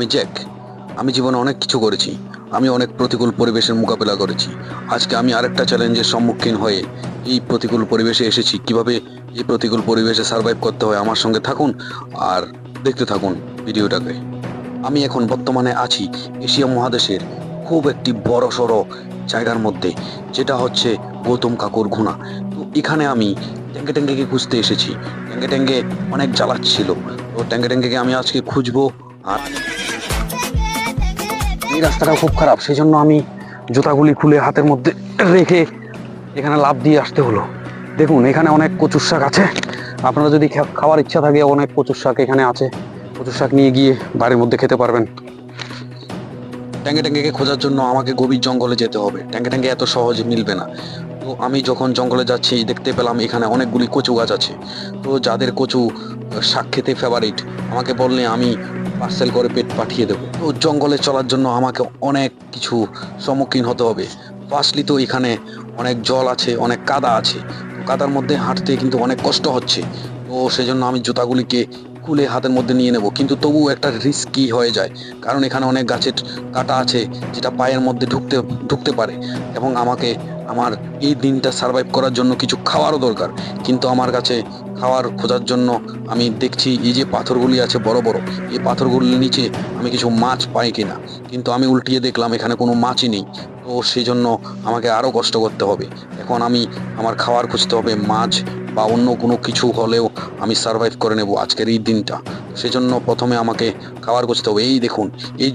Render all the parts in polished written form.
আমি জ্যাক। আমি জীবনে অনেক কিছু করেছি। আমি অনেক প্রতিকূল পরিবেশের মোকাবেলা করেছি। আজকে আমি আরেকটা চ্যালেঞ্জের সম্মুখীন হয়ে এই প্রতিকূল পরিবেশে এসেছি। কিভাবে এই প্রতিকূল পরিবেশে সার্ভাইভ করতে হয় আমার সঙ্গে থাকুন আর দেখতে থাকুন ভিডিওটাকে। আমি এখন বর্তমানে আছি এশিয়া মহাদেশের খুব একটি বড় সড়ো জায়গার মধ্যে, যেটা হচ্ছে গৌতম কাকুর ঘোড়া। তো এখানে আমি ট্যাঙ্গে ট্যাঙ্গেকে খুঁজতে এসেছি। ট্যাঙ্গে ট্যাঙ্গে অনেক জ্বালাচ্ছিল, তো ট্যাঙ্গে ট্যাঙ্গেকে আমি আজকে খুঁজবো। আর এই রাস্তাটা খুব খারাপ, সেই জন্য আমি জুতাগুলি খুলে হাতের মধ্যে রেখে এখানে লাফ দিয়ে আসতে হলো। দেখুন এখানে অনেক কচুর শাক আছে। আপনারা যদি খাওয়ার ইচ্ছা থাকে, অনেক কচুর শাক এখানে আছে। কচুর শাক নিয়ে গিয়ে বাড়ির মধ্যে খেতে পারবেন। ট্যাঙ্গে ট্যাঙ্গেকে খোঁজার জন্য আমাকে গভীর জঙ্গলে যেতে হবে। ট্যাঙ্গে ট্যাঙ্গে এত সহজে মিলবে না। তো আমি যখন জঙ্গলে যাচ্ছি দেখতে পেলাম এখানে অনেকগুলি কচু গাছ আছে। তো যাদের কচু শাক খেতে ফেভারিট আমাকে বললে আমি পার্সেল করে পেট পাঠিয়ে দেবো। তো জঙ্গলে চলার জন্য আমাকে অনেক কিছু সম্মুখীন হতে হবে। ফার্স্টলি তো এখানে অনেক জল আছে, অনেক কাদা আছে। তো কাদার মধ্যে হাঁটতে কিন্তু অনেক কষ্ট হচ্ছে। তো সেজন্য আমি জুতাগুলিকে খুলে হাতের মধ্যে নিয়ে নেব, কিন্তু তবুও একটা রিস্কি হয়ে যায়, কারণ এখানে অনেক গাছের কাটা আছে যেটা পায়ের মধ্যে ঢুকতে পারে। এবং আমাকে আমার এই দিনটা সার্ভাইভ করার জন্য কিছু খাওয়ারও দরকার। কিন্তু আমার কাছে খাওয়ার খোঁজার জন্য আমি দেখছি এই যে পাথরগুলি আছে বড় বড়, এই পাথরগুলির নিচে আমি কিছু মাছ পাই কিনা, কিন্তু আমি উল্টিয়ে দেখলাম এখানে কোনো মাছই নেই। তো সেই জন্য আমাকে আরও কষ্ট করতে হবে। এখন আমি আমার খাওয়ার খুঁজতে হবে, মাছ বা অন্য কোনো কিছু হলেও আমি সার্ভাইভ করে নেব আজকের এই দিনটা। সেজন্য প্রথমে আমাকে খাবার খুঁজতে হবে। এই দেখুন এই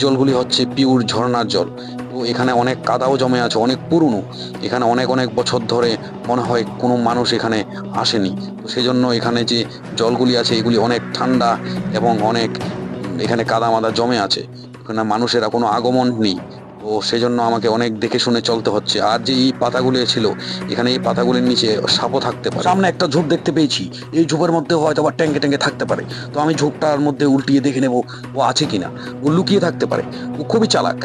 জলগুলি হচ্ছে পিওর ঝর্ণার জল। তো এখানে অনেক কাদাও জমে আছে, অনেক পুরনো। এখানে অনেক অনেক বছর ধরে মনে হয় কোনো মানুষ এখানে আসেনি। তো সেজন্য এখানে যে জলগুলি আছে এগুলি অনেক ঠান্ডা এবং অনেক এখানে কাদা মাদা জমে আছে। এখানে মানুষের কোনো আগমন নেই। তো সেজন্য আমাকে অনেক দেখে শুনে চলতে হচ্ছে। আর যে এই পাতাগুলি ছিল, এখানে এই পাতাগুলির নিচে সাপও থাকতে পারে। সামনে একটা ঝোপ দেখতে পেয়েছি, এই ঝোপের মধ্যে হয়তো বা ট্যাঙ্গে ট্যাঙ্গে থাকতে পারে। তো আমি ঝোপটার মধ্যে উল্টিয়ে দেখে নেব ও আছে কিনা। ও লুকিয়ে থাকতে পারে, ও খুবই চালাক,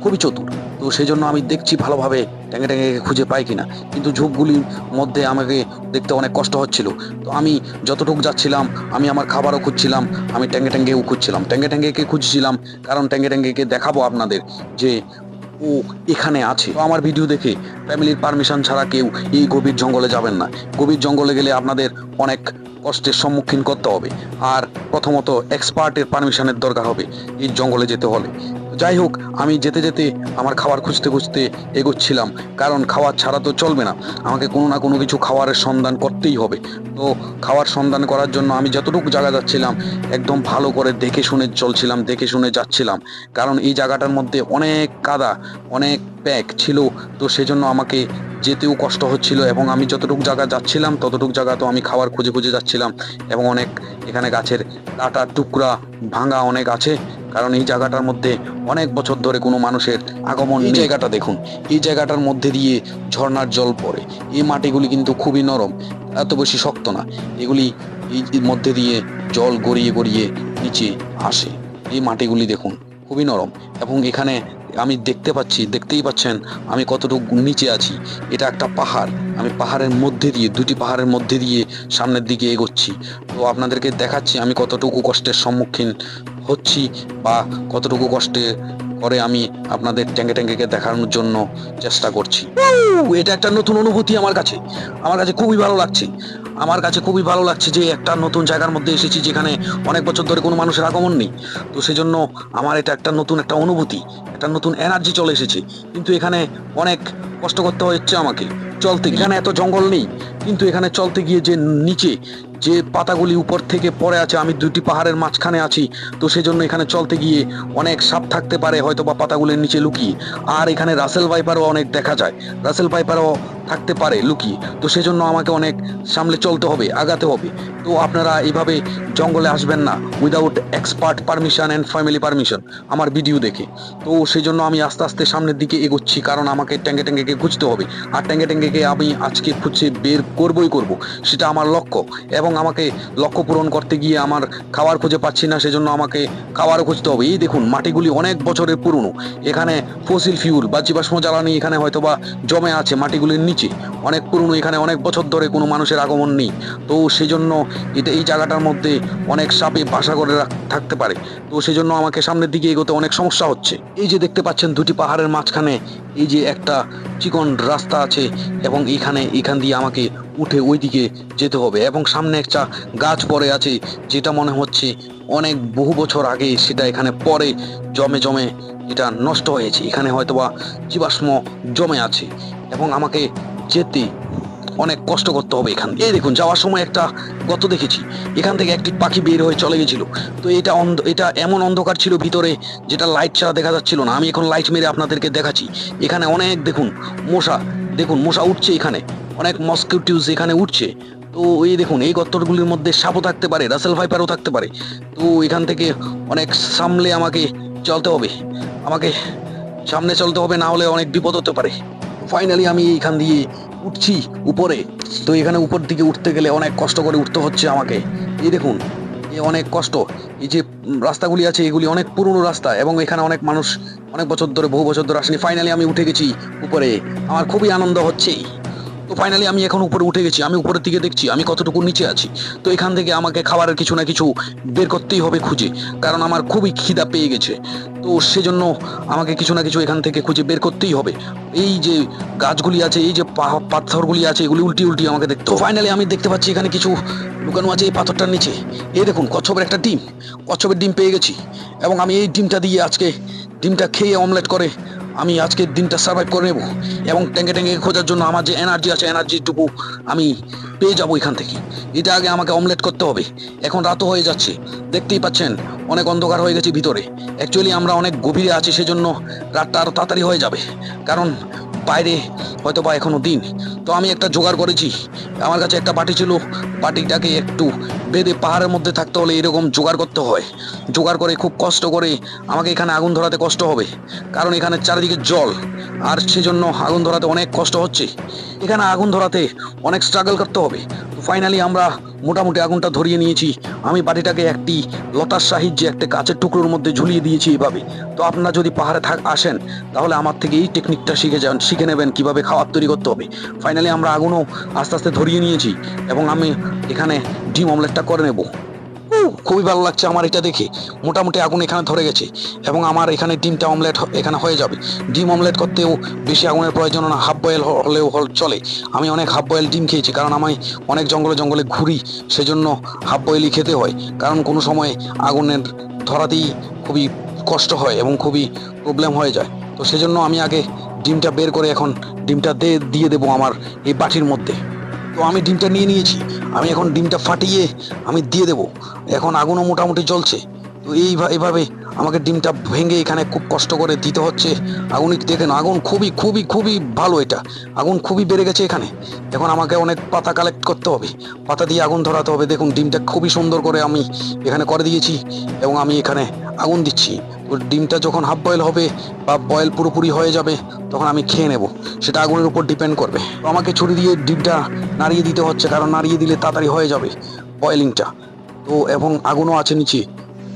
খুবই চতুর। তো সেই জন্য আমি দেখছি ভালোভাবে ট্যাঙ্গে ট্যাঙ্গে খুঁজে পাই কিনা। কিন্তু ঝোপগুলির মধ্যে আমাকে দেখতে অনেক কষ্ট হচ্ছিল। তো আমি যতটুকু যাচ্ছিলাম আমি আমার খাবারও খুঁজছিলাম, আমি ট্যাঙ্গে ট্যাঙ্গেও খুঁজছিলাম, ট্যাঙ্গে ট্যাঙ্গেকে খুঁজছিলাম, কারণ ট্যাঙ্গে ট্যাঙ্গেকে দেখাবো আপনাদের যে ও এখানে আছে। তো আমার ভিডিও দেখে ফ্যামিলির পারমিশন ছাড়া কেউ এই গভীর জঙ্গলে যাবেন না। গভীর জঙ্গলে গেলে আপনাদের অনেক কষ্টের সম্মুখীন করতে হবে। আর প্রথমত এক্সপার্টের পারমিশনের দরকার হবে এই জঙ্গলে যেতে হলে। যাই হোক, আমি যেতে যেতে আমার খাবার খুঁজতে খুঁজতে এগোচ্ছিলাম, কারণ খাবার ছাড়া তো চলবে না। আমাকে কোনো না কোনো কিছু খাবারের সন্ধান করতেই হবে। তো খাবার সন্ধান করার জন্য আমি যতটুকু জায়গা যাচ্ছিলাম একদম ভালো করে দেখে শুনে চলছিলাম, দেখে শুনে যাচ্ছিলাম, কারণ এই জায়গাটার মধ্যে অনেক কাদা, অনেক প্যাক ছিল। তো সেজন্য আমাকে যেতেও কষ্ট হচ্ছিল, এবং আমি যতটুকু জায়গা যাচ্ছিলাম ততটুকু জায়গা তো আমি খাবার খুঁজে খুঁজে যাচ্ছিলাম। এবং অনেক এখানে গাছের কাটা টুকরা ভাঙা অনেক আছে, কারণ এই জায়গাটার মধ্যে অনেক বছর ধরে কোনো মানুষের আগমন নেই। এই জায়গাটা দেখুন, এই জায়গাটার মধ্যে দিয়ে ঝর্ণার জল পড়ে। এই মাটিগুলি কিন্তু খুবই নরম, এত বেশি শক্ত না। এগুলি এই মধ্যে দিয়ে জল গড়িয়ে গড়িয়ে নিচে আসে। এই মাটিগুলি দেখুন খুবই নরম, এবং এখানে আমি দেখতেই পাচ্ছেন আমি কতটুকু নিচে আছি। এটা একটা পাহাড়, আমি পাহাড়ের মধ্যে দিয়ে, দুটি পাহাড়ের মধ্যে দিয়ে সামনের দিকে এগোচ্ছি। তো আপনাদেরকে দেখাচ্ছি আমি কতটুকু কষ্টের সম্মুখীন হচ্ছি, বা কতটুকু কষ্টে করে আমি আপনাদের ট্যাঙ্গে ট্যাঙ্গেকে দেখানোর জন্য চেষ্টা করছি। এটা একটা নতুন অনুভূতি আমার কাছে খুবই ভালো লাগছে। আমার কাছে খুবই ভালো লাগছে যে একটা নতুন জায়গার মধ্যে এসেছি যেখানে অনেক বছর ধরে কোনো মানুষের আগমন নেই। তো সেজন্য আমার এটা একটা নতুন একটা অনুভূতি, একটা নতুন এনার্জি চলে এসেছে। কিন্তু এখানে অনেক কষ্ট করতে হচ্ছে আমাকে চলতে। এখানে এত জঙ্গল নেই, কিন্তু এখানে চলতে গিয়ে যে নিচে যে পাতাগুলি উপর থেকে পড়ে আছে, আমি দুটি পাহাড়ের মাঝখানে আছি। তো সেজন্য এখানে চলতে গিয়ে অনেক সাপ থাকতে পারে হয়তো বা পাতাগুলির নিচে লুকিয়ে। আর এখানে রাসেল ভাইপারও অনেক দেখা যায়, রাসেল ভাইপারও থাকতে পারে লুকিয়ে। তো সেজন্য আমাকে অনেক সামলে চলতে হবে, আগাতে হবে। তো আপনারা এইভাবে জঙ্গলে আসবেন না without expert permission and family permission আমার ভিডিও দেখে। তো সেই জন্য আমি আস্তে আস্তে সামনের দিকে এগোচ্ছি, কারণ আমাকে ট্যাঙ্গে ট্যাঙ্গেকে খুঁজতে হবে। আর ট্যাঙ্গে ট্যাঙ্গেকে আমি আজকে খুঁজে বের করবই করব, সেটা আমার লক্ষ্য। এবং আমাকে লক্ষ্য পূরণ করতে গিয়ে আমার খাবার খুঁজে পাচ্ছি না, সেজন্য আমাকে খাবারও খুঁজতে হবে। এই দেখুন মাটিগুলি অনেক বছরের পুরনো। এখানে ফসিল ফিউল বা জীবাশ্ম জ্বালানি এখানে হয়তো বা জমে আছে মাটিগুলির নিচে। নিচে, অনেক পুরনো, এখানে অনেক বছর ধরে কোনো মানুষের আগমন নেই। তো সেই জন্য এই জায়গাটার মধ্যে অনেক সাপে বাসা করে থাকতে পারে। তো সেই জন্য আমাকে সামনের দিকে এগোতে অনেক সমস্যা হচ্ছে। এই যে দেখতে পাচ্ছেন দুটি পাহাড়ের মাঝখানে এই যে একটা চিকন রাস্তা আছে, এবং এখান দিয়ে আমাকে উঠে ওইদিকে যেতে হবে, এবং সামনে একটা গাছ পড়ে আছে, যেটা মনে হচ্ছে অনেক বহু বছর আগে সেটা এখানে পরে জমে জমে এটা নষ্ট হয়েছে। এখানে হয়তোবা জীবাশ্ম জমে আছে, এবং আমাকে যেতে অনেক কষ্ট করতে হবে এখান দিয়ে। এই দেখুন, যাওয়ার সময় একটা গর্ত দেখেছি, এখান থেকে একটি পাখি বের হয়ে চলে গেছিল। তো এটা এমন অন্ধকার ছিল ভিতরে, যেটা লাইট ছাড়া দেখা যাচ্ছিল না। আমি এখন লাইট মেরে আপনাদেরকে দেখাচ্ছি। এখানে অনেক দেখুন মশা উঠছে, এখানে অনেক মসকিউটিউস এখানে উঠছে। তো এই দেখুন, এই গর্তগুলির মধ্যে সাপও থাকতে পারে, রাসেল ভাইপারও থাকতে পারে। তো এখান থেকে অনেক সামলে আমাকে চলতে হবে, সামনে চলতে হবে, না হলে অনেক বিপদ হতে পারে। ফাইনালি আমি এখান দিয়ে উঠছি উপরে। তো এখানে উপর দিকে উঠতে গেলে অনেক কষ্ট করে উঠতে হচ্ছে আমাকে। এই দেখুন, অনেক কষ্ট। এই যে রাস্তাগুলি আছে, এগুলি অনেক পুরনো রাস্তা, এবং এখানে অনেক মানুষ বহু বছর ধরে আসেনি। ফাইনালি আমি উঠে গেছি উপরে, আমার খুবই আনন্দ হচ্ছে। তো ফাইনালি আমি এখন উপরে উঠে গেছি, আমি উপরের দিকে দেখছি আমি কতটুকু নিচে আছি। তো এখান থেকে আমাকে খাবারের কিছু না কিছু বের করতেই হবে খুঁজে, কারণ আমার খুবই খিদা পেয়ে গেছে। তো সেজন্য আমাকে কিছু না কিছু এখান থেকে খুঁজে বের করতেই হবে। এই যে গাছগুলি আছে, এই যে পাথরগুলি আছে, এগুলি উল্টি উল্টি আমাকে দেখতে। তো ফাইনালি আমি দেখতে পাচ্ছি এখানে কিছু লুকানো আছে এই পাথরটার নিচে। এই দেখুন, কচ্ছপের একটা ডিম, কচ্ছপের ডিম পেয়ে গেছি, এবং আমি এই ডিমটা দিয়ে ডিমটা খেয়ে অমলেট করে আমি আজকের দিনটা সার্ভাইভ করে নেব। এবং ট্যাঙ্কে খোঁজার জন্য আমার যে এনার্জি আছে, এনার্জিটুকু আমি পেয়ে যাবো এখান থেকে। এটা আগে আমাকে অমলেট করতে হবে। এখন রাতও হয়ে যাচ্ছে, দেখতেই পাচ্ছেন অনেক অন্ধকার হয়ে গেছে ভিতরে। অ্যাকচুয়ালি আমরা অনেক গভীরে আছি, সেজন্য রাতটা আরও তাড়াতাড়ি হয়ে যাবে, কারণ বাইরে হয়তো বা এখনো দিন। তো আমি একটা জোগাড় করেছি, আমার কাছে একটা বাটি ছিল, বাটিটাকে একটু বেঁধে পাহাড়ের মধ্যে থাকতে হলে এরকম জোগাড় করতে হয়। জোগাড় করে খুব কষ্ট করে আমাকে এখানে আগুন ধরাতে কষ্ট হবে, কারণ এখানে চারিদিকে জল, আর সেজন্য আগুন ধরাতে অনেক কষ্ট হচ্ছে। এখানে আগুন ধরাতে অনেক স্ট্রাগল করতে হবে। তো ফাইনালি আমরা মোটামুটি আগুনটা ধরিয়ে নিয়েছি। আমি বাটিটাকে একটি লতার সাহায্যে একটা কাচের টুকরোর মধ্যে ঝুলিয়ে দিয়েছি এভাবে। তো আপনারা যদি পাহাড়ে আসেন, তাহলে আমার থেকে এই টেকনিকটা শিখে নেবেন কিভাবে খাবার তৈরি করতে হবে। ফাইনালি আমরা আগুনও আস্তে আস্তে ধরিয়ে নিয়েছি, এবং আমি এখানে ডিম অমলেটটা করে নেব। খুবই ভালো লাগছে আমার এটা দেখে। মোটামুটি আগুন এখানে ধরে গেছে, এবং আমার এখানে ডিমটা অমলেট এখানে হয়ে যাবে। ডিম অমলেট করতেও বেশি আগুনের প্রয়োজন না, হাফ বয়েল হলেও চলে। আমি অনেক হাফ বয়েল ডিম খেয়েছি, কারণ আমি অনেক জঙ্গলে ঘুরি, সেজন্য হাফ বয়েলই খেতে হয়। কারণ কোনো সময় আগুনের ধরাতেই খুবই কষ্ট হয় এবং খুবই প্রবলেম হয়ে যায়। তো সেজন্য আমি আগে ডিমটা বের করে এখন ডিমটা দিয়ে দেবো আমার এই বাটির মধ্যে। তো আমি ডিমটা নিয়ে নিয়েছি, আমি এখন ডিমটা ফাটিয়ে আমি দিয়ে দেবো। এখন আগুনও মোটামুটি জ্বলছে। তো এইভাবে আমাকে ডিমটা ভেঙে এখানে খুব কষ্ট করে দিতে হচ্ছে। আগুন দেখেন, আগুন খুবই খুবই খুবই ভালো, এটা আগুন খুবই বেড়ে গেছে এখানে। এখন আমাকে অনেক পাতা কালেক্ট করতে হবে, পাতা দিয়ে আগুন ধরাতে হবে। দেখুন, ডিমটা খুবই সুন্দর করে আমি এখানে করে দিয়েছি, এবং আমি এখানে আগুন দিচ্ছি। ডিমটা যখন হাফ বয়েল হবে বা বয়েল পুরোপুরি হয়ে যাবে, তখন আমি খেয়ে নেব। সেটা আগুনের উপর ডিপেন্ড করবে। তো আমাকে ছুরি দিয়ে ডিমটা নাড়িয়ে দিতে হচ্ছে, কারণ নাড়িয়ে দিলে তাড়াতাড়ি হয়ে যাবে বয়েলিংটা। তো এবং আগুনও আছে নিচে,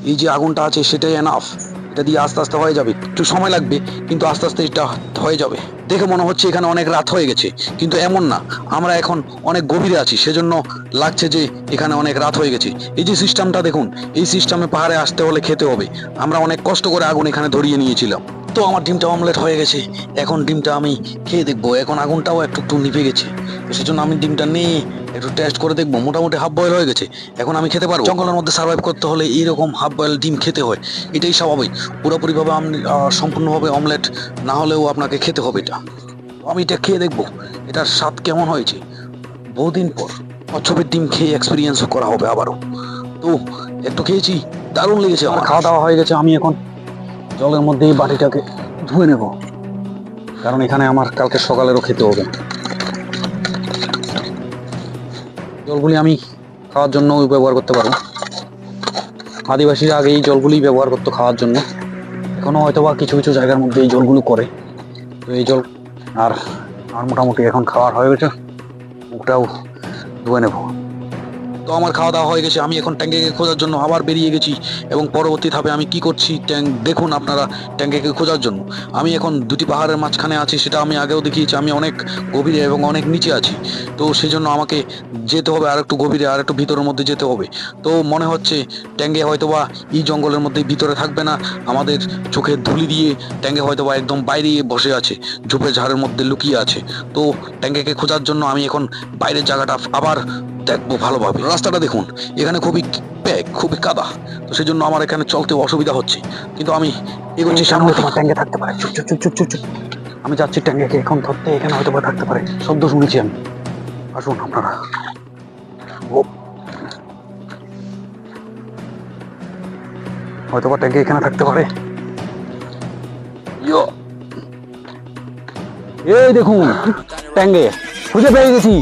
এই যে আগুনটা আছে সেটাই এনাফ। এটা দিয়ে আস্তে আস্তে হয়ে যাবে, একটু সময় লাগবে, কিন্তু আস্তে আস্তে এটা হয়ে যাবে। দেখে মনে হচ্ছে এখানে অনেক রাত হয়ে গেছে, কিন্তু এমন না, আমরা এখন অনেক গভীরে আছি, সেজন্য লাগছে যে এখানে অনেক রাত হয়ে গেছে। এই যে সিস্টেমটা দেখুন, এই সিস্টেমে পাহাড়ে আসতে হলে খেতে হবে। আমরা অনেক কষ্ট করে আগুন এখানে ধরিয়ে নিয়েছিলাম। তো আমার ডিমটা অমলেট হয়ে গেছে, এখন ডিমটা আমি খেয়ে দেখবো। এখন আগুনটাও একটু নিভে গেছে, তো সেজন্য আমি ডিমটা নিয়ে একটু টেস্ট করে দেখবো। মোটামুটি হাফ বয়েল হয়ে গেছে, এখন আমি খেতে পারবো। জঙ্গলের মধ্যে সার্ভাইভ করতে হলে এইরকম হাফ বয়েল ডিম খেতে হয়, এটাই স্বাভাবিক। পুরোপুরিভাবে সম্পূর্ণভাবে অমলেট না হলেও আপনাকে খেতে হবে এটা। আমি এটা খেয়ে দেখবো এটার স্বাদ কেমন হয়েছে। বহুদিন পর কচ্ছপের ডিম খেয়ে এক্সপিরিয়েন্স করা হবে আবারও। তো একটু খেয়েছি, দারুণ লেগেছে আমার। খাওয়া দাওয়া হয়ে গেছে, আমি এখন জলের মধ্যে এই বাটিটাকে ধুয়ে নেব, কারণ এখানে আমার কালকে সকালেরও খেতে হবে। জলগুলি আমি খাওয়ার জন্য ব্যবহার করতে পারবো। আদিবাসীরা আগে এই জলগুলি ব্যবহার করতো খাওয়ার জন্য, এখনো হয়তো বা কিছু কিছু জায়গার মধ্যে এই জলগুলো করে। তো এই জল আর মোটামুটি এখন খাওয়ার হয়ে গেছে, মুখটাও ধুয়ে নেব। তো আমার খাওয়া দাওয়া হয়ে গেছে, আমি এখন ট্যাঙ্কেকে খোঁজার জন্য আবার বেরিয়ে গেছি। এবং পরবর্তী ধাপে আমি কি করছি দেখুন আপনারা ট্যাঙ্কেকে খোঁজার জন্য। আমি এখন দুটি পাহাড়ের মাঝখানে আছি, সেটা আমি আগেও দেখিয়েছি। আমি অনেক গভীরে এবং অনেক নিচে আছি, তো সেই জন্য আমাকে যেতে হবে আর একটু গভীরে, আর একটু ভিতরের মধ্যে যেতে হবে। তো মনে হচ্ছে ট্যাঙ্কে হয়তোবা এই জঙ্গলের মধ্যে ভিতরে থাকবে না, আমাদের চোখের ধুলি দিয়ে ট্যাঙ্কে হয়তোবা একদম বাইরে বসে আছে, ঝোপে ঝাড়ের মধ্যে লুকিয়ে আছে। তো ট্যাঙ্কেকে খোঁজার জন্য আমি এখন বাইরের জায়গাটা আবার দেখবো ভালোভাবে। রাস্তাটা দেখুন, এখানে খুবই প্যাক, খুবই কাদা, তো সেই জন্য আমার এখানে চলতে অসুবিধা হচ্ছে। কিন্তু আমি এগোচ্ছি সামনে। তোমার ট্যাঙ্কে থাকতে পারে, চুপ চুপ চুপ চুপ চুপ চুপ। আমি যাচ্ছি ট্যাঙ্কেকে এখন ধরতে, এখানে হয়তো বা থাকতে পারে, শব্দ শুনেছি আমি। আসুন আপনারা। ও হয়তো বা ট্যাঙ্কে এখানে থাকতে পারে। ইয়ো, এই দেখুন ট্যাঙ্কে খুঁজে পেয়ে গেছি,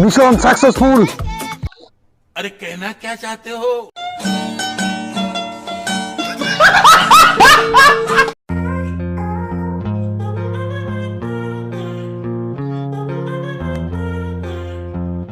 মিশন সাকসেসফুল। अरे कहना क्या चाहते हो